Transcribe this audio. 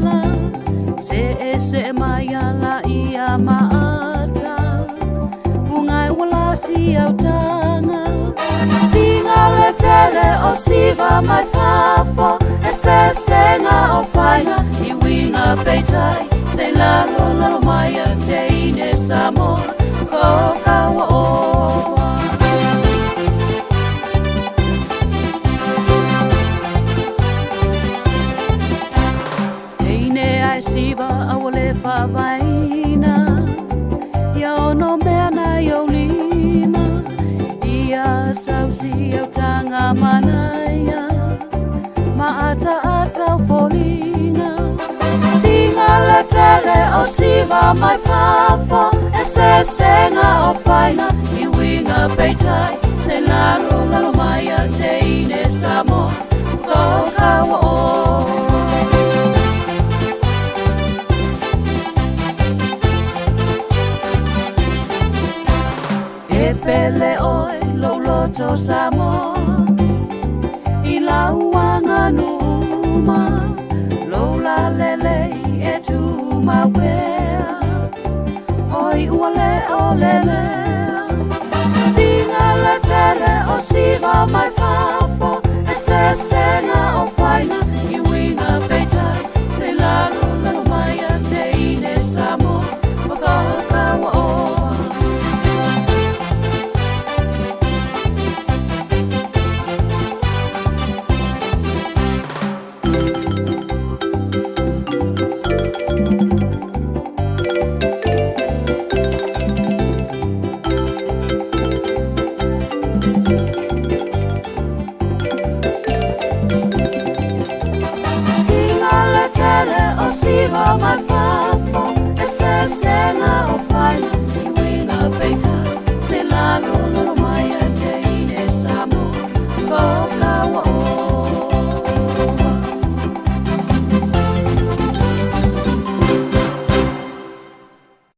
la se mayala ia maata bungai wala si au tanga tinga le tele o siva mai fafo se senga o faina I winga peitai se lalo lalo maya te ine samo ko kawa oa teine ai siva awale fa vaina ya no mena yo lima ia sausi au tanga manaya maata ata folina tinga la tele o siva mai fafo se senga o faina I winga peitai se lalo lalo maya te ine samo ko kawa oa e pele oi lo loto samo I la uanga numa lola lele e tu mawea oi uale o lele tinga la tele o siva mai fafo se senga o faina I winga peitai se lalo lalo maya te ine samo ko kawa oa siva mai fafo se senga o faina I winga peitai se lalo lalo maya te ine samo ko